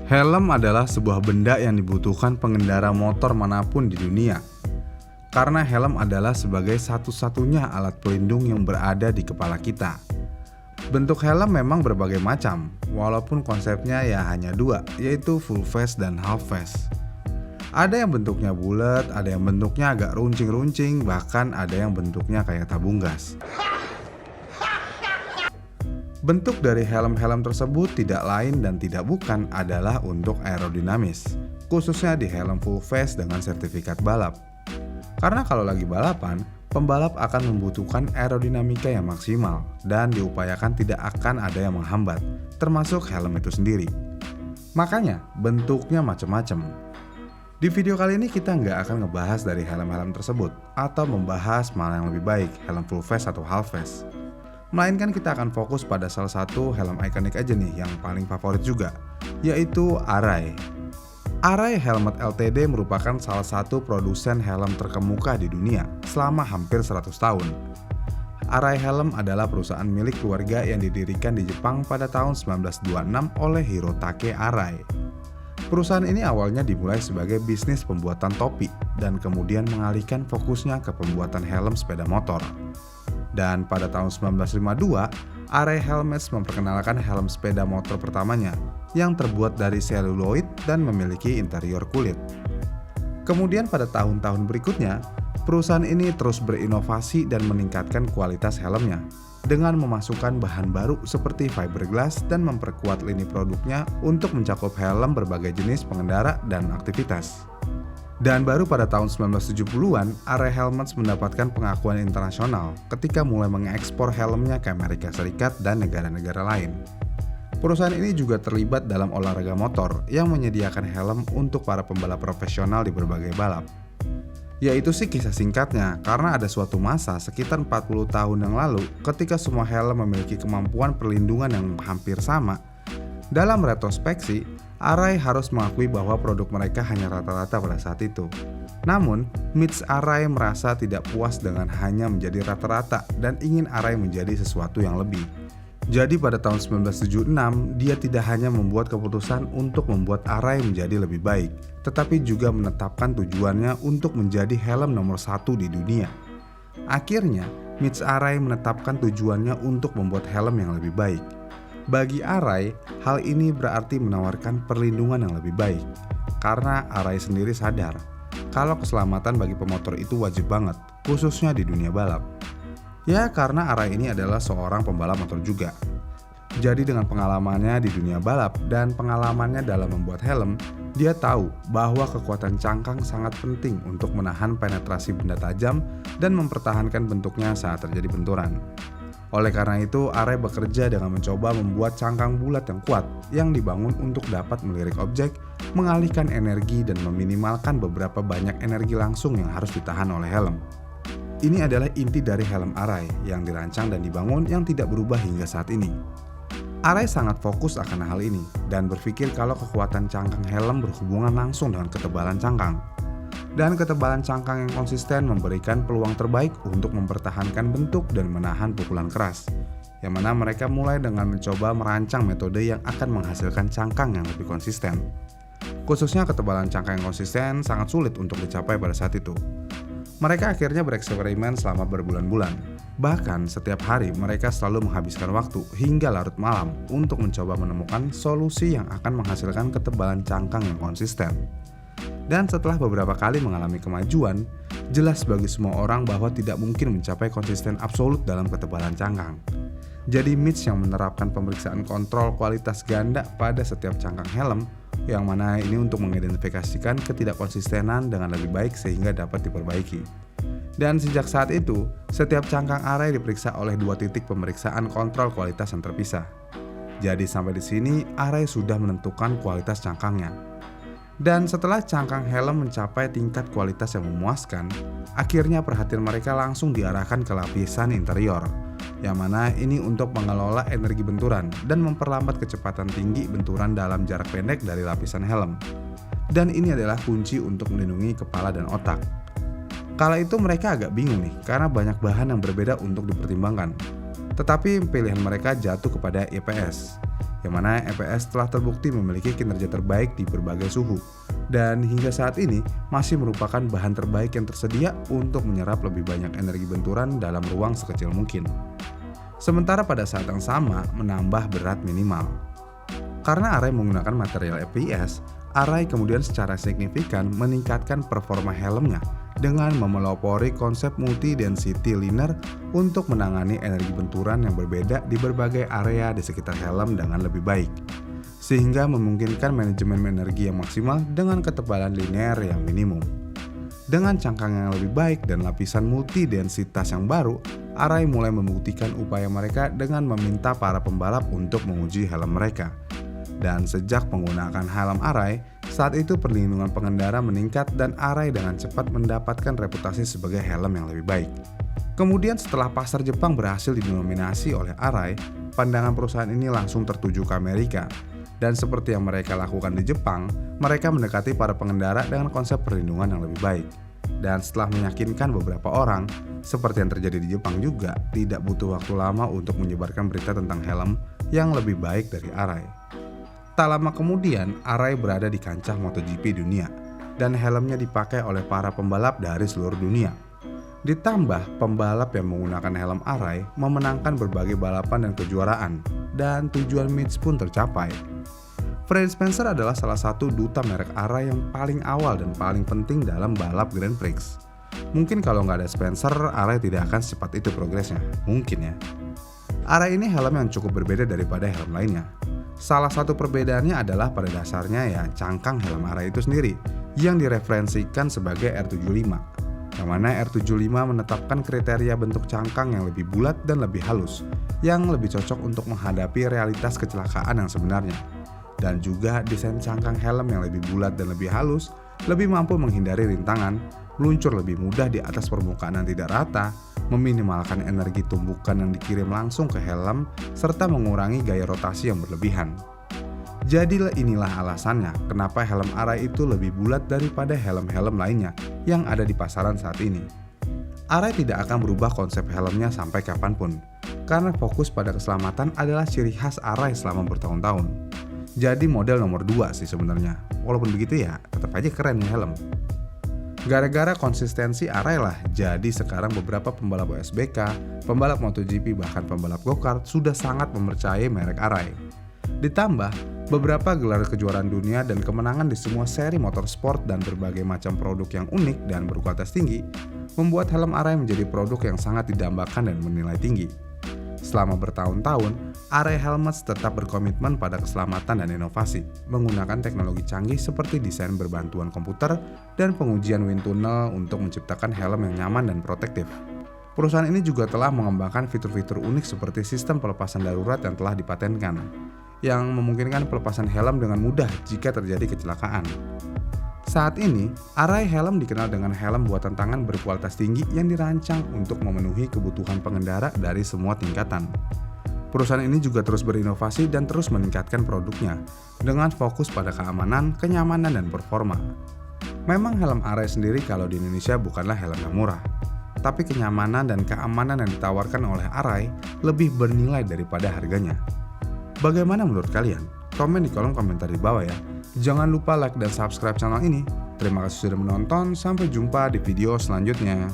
Helm adalah sebuah benda yang dibutuhkan pengendara motor manapun di dunia. Karena helm adalah sebagai satu-satunya alat pelindung yang berada di kepala kita. Bentuk helm memang berbagai macam, walaupun konsepnya ya hanya dua, yaitu full face dan half face. Ada yang bentuknya bulat, ada yang bentuknya agak runcing-runcing, bahkan ada yang bentuknya kayak tabung gas. Bentuk dari helm-helm tersebut tidak lain dan tidak bukan adalah untuk aerodinamis, khususnya di helm full face dengan sertifikat balap. Karena kalau lagi balapan, pembalap akan membutuhkan aerodinamika yang maksimal dan diupayakan tidak akan ada yang menghambat, termasuk helm itu sendiri. Makanya bentuknya macam-macam. Di video kali ini kita nggak akan ngebahas dari helm-helm tersebut atau membahas mana yang lebih baik, helm full face atau half face. Melainkan kita akan fokus pada salah satu helm ikonik aja nih yang paling favorit juga, yaitu Arai. Arai Helmet Ltd merupakan salah satu produsen helm terkemuka di dunia selama hampir 100 tahun. Arai Helm adalah perusahaan milik keluarga yang didirikan di Jepang pada tahun 1926 oleh Hirotake Arai. Perusahaan ini awalnya dimulai sebagai bisnis pembuatan topi dan kemudian mengalihkan fokusnya ke pembuatan helm sepeda motor. Dan pada tahun 1952, Arai Helmets memperkenalkan helm sepeda motor pertamanya yang terbuat dari seluloid dan memiliki interior kulit. Kemudian pada tahun-tahun berikutnya, perusahaan ini terus berinovasi dan meningkatkan kualitas helmnya dengan memasukkan bahan baru seperti fiberglass dan memperkuat lini produknya untuk mencakup helm berbagai jenis pengendara dan aktivitas. Dan baru pada tahun 1970-an, Arai Helmets mendapatkan pengakuan internasional ketika mulai mengekspor helmnya ke Amerika Serikat dan negara-negara lain. Perusahaan ini juga terlibat dalam olahraga motor yang menyediakan helm untuk para pembalap profesional di berbagai balap. Yaitu sih kisah singkatnya, karena ada suatu masa sekitar 40 tahun yang lalu ketika semua helm memiliki kemampuan perlindungan yang hampir sama. Dalam retrospeksi, Arai harus mengakui bahwa produk mereka hanya rata-rata pada saat itu. Namun, Mitch Arai merasa tidak puas dengan hanya menjadi rata-rata dan ingin Arai menjadi sesuatu yang lebih. Jadi pada tahun 1976, dia tidak hanya membuat keputusan untuk membuat Arai menjadi lebih baik, tetapi juga menetapkan tujuannya untuk menjadi helm nomor 1 di dunia. Akhirnya, Mitch Arai menetapkan tujuannya untuk membuat helm yang lebih baik. Bagi Arai, hal ini berarti menawarkan perlindungan yang lebih baik. Karena Arai sendiri sadar kalau keselamatan bagi pemotor itu wajib banget, khususnya di dunia balap. Ya, karena Arai ini adalah seorang pembalap motor juga. Jadi dengan pengalamannya di dunia balap dan pengalamannya dalam membuat helm, dia tahu bahwa kekuatan cangkang sangat penting untuk menahan penetrasi benda tajam dan mempertahankan bentuknya saat terjadi benturan. Oleh karena itu, Arai bekerja dengan mencoba membuat cangkang bulat yang kuat yang dibangun untuk dapat melirik objek, mengalihkan energi dan meminimalkan beberapa banyak energi langsung yang harus ditahan oleh helm. Ini adalah inti dari helm Arai yang dirancang dan dibangun yang tidak berubah hingga saat ini. Arai sangat fokus akan hal ini dan berpikir kalau kekuatan cangkang helm berhubungan langsung dengan ketebalan cangkang. Dan ketebalan cangkang yang konsisten memberikan peluang terbaik untuk mempertahankan bentuk dan menahan pukulan keras. Yang mana mereka mulai dengan mencoba merancang metode yang akan menghasilkan cangkang yang lebih konsisten. Khususnya ketebalan cangkang yang konsisten sangat sulit untuk dicapai pada saat itu. Mereka akhirnya bereksperimen selama berbulan-bulan. Bahkan setiap hari mereka selalu menghabiskan waktu hingga larut malam untuk mencoba menemukan solusi yang akan menghasilkan ketebalan cangkang yang konsisten. Dan setelah beberapa kali mengalami kemajuan, jelas bagi semua orang bahwa tidak mungkin mencapai konsisten absolut dalam ketebalan cangkang. Jadi Mitch yang menerapkan pemeriksaan kontrol kualitas ganda pada setiap cangkang helm, yang mana ini untuk mengidentifikasikan ketidakkonsistenan dengan lebih baik sehingga dapat diperbaiki. Dan sejak saat itu, setiap cangkang Arai diperiksa oleh 2 titik pemeriksaan kontrol kualitas yang terpisah. Jadi sampai di sini Arai sudah menentukan kualitas cangkangnya. Dan setelah cangkang helm mencapai tingkat kualitas yang memuaskan, akhirnya perhatian mereka langsung diarahkan ke lapisan interior, yang mana ini untuk mengelola energi benturan dan memperlambat kecepatan tinggi benturan dalam jarak pendek dari lapisan helm. Dan ini adalah kunci untuk melindungi kepala dan otak. Kala itu mereka agak bingung nih, karena banyak bahan yang berbeda untuk dipertimbangkan. Tetapi pilihan mereka jatuh kepada IPS, yang mana EPS telah terbukti memiliki kinerja terbaik di berbagai suhu, dan hingga saat ini masih merupakan bahan terbaik yang tersedia untuk menyerap lebih banyak energi benturan dalam ruang sekecil mungkin. Sementara pada saat yang sama menambah berat minimal. Karena Array menggunakan material EPS, Array kemudian secara signifikan meningkatkan performa helmnya dengan memelopori konsep multi-density liner untuk menangani energi benturan yang berbeda di berbagai area di sekitar helm dengan lebih baik, sehingga memungkinkan manajemen energi yang maksimal dengan ketebalan linear yang minimum. Dengan cangkang yang lebih baik dan lapisan multi-densitas yang baru, Array mulai membuktikan upaya mereka dengan meminta para pembalap untuk menguji helm mereka. Dan sejak menggunakan helm Array, saat itu perlindungan pengendara meningkat dan Array dengan cepat mendapatkan reputasi sebagai helm yang lebih baik. Kemudian setelah pasar Jepang berhasil didominasi oleh Array, pandangan perusahaan ini langsung tertuju ke Amerika. Dan seperti yang mereka lakukan di Jepang, mereka mendekati para pengendara dengan konsep perlindungan yang lebih baik. Dan setelah meyakinkan beberapa orang, seperti yang terjadi di Jepang juga, tidak butuh waktu lama untuk menyebarkan berita tentang helm yang lebih baik dari Array. Tak lama kemudian, Array berada di kancah MotoGP dunia, dan helmnya dipakai oleh para pembalap dari seluruh dunia. Ditambah, pembalap yang menggunakan helm Array memenangkan berbagai balapan dan kejuaraan, dan tujuan Mitch pun tercapai. Fred Spencer adalah salah satu duta merek Array yang paling awal dan paling penting dalam balap Grand Prix. Mungkin kalau nggak ada Spencer, Array tidak akan secepat itu progresnya. Mungkin ya. Array ini helm yang cukup berbeda daripada helm lainnya. Salah satu perbedaannya adalah pada dasarnya ya cangkang helm Array itu sendiri yang direferensikan sebagai R75, yang mana R75 menetapkan kriteria bentuk cangkang yang lebih bulat dan lebih halus, yang lebih cocok untuk menghadapi realitas kecelakaan yang sebenarnya. Dan juga desain cangkang helm yang lebih bulat dan lebih halus lebih mampu menghindari rintangan, meluncur lebih mudah di atas permukaan yang tidak rata, meminimalkan energi tumbukan yang dikirim langsung ke helm, serta mengurangi gaya rotasi yang berlebihan. Jadi inilah alasannya kenapa helm Array itu lebih bulat daripada helm-helm lainnya yang ada di pasaran saat ini. Array tidak akan berubah konsep helmnya sampai kapanpun, karena fokus pada keselamatan adalah ciri khas Array selama bertahun-tahun. Jadi model nomor 2 sih sebenarnya, walaupun begitu ya tetap aja keren nih helm. Gara-gara konsistensi Array lah, jadi sekarang beberapa pembalap USBK, pembalap MotoGP bahkan pembalap go-kart sudah sangat mempercayai merek Array. Ditambah, beberapa gelar kejuaraan dunia dan kemenangan di semua seri motorsport dan berbagai macam produk yang unik dan berkualitas tinggi, membuat helm Array menjadi produk yang sangat didambakan dan menilai tinggi. Selama bertahun-tahun, Array Helmets tetap berkomitmen pada keselamatan dan inovasi, menggunakan teknologi canggih seperti desain berbantuan komputer dan pengujian wind tunnel untuk menciptakan helm yang nyaman dan protektif. Perusahaan ini juga telah mengembangkan fitur-fitur unik seperti sistem pelepasan darurat yang telah dipatenkan, yang memungkinkan pelepasan helm dengan mudah jika terjadi kecelakaan. Saat ini, Array Helm dikenal dengan helm buatan tangan berkualitas tinggi yang dirancang untuk memenuhi kebutuhan pengendara dari semua tingkatan. Perusahaan ini juga terus berinovasi dan terus meningkatkan produknya dengan fokus pada keamanan, kenyamanan, dan performa. Memang helm Array sendiri kalau di Indonesia bukanlah helm yang murah, tapi kenyamanan dan keamanan yang ditawarkan oleh Array lebih bernilai daripada harganya. Bagaimana menurut kalian? Komen di kolom komentar di bawah ya. Jangan lupa like dan subscribe channel ini. Terima kasih sudah menonton, sampai jumpa di video selanjutnya.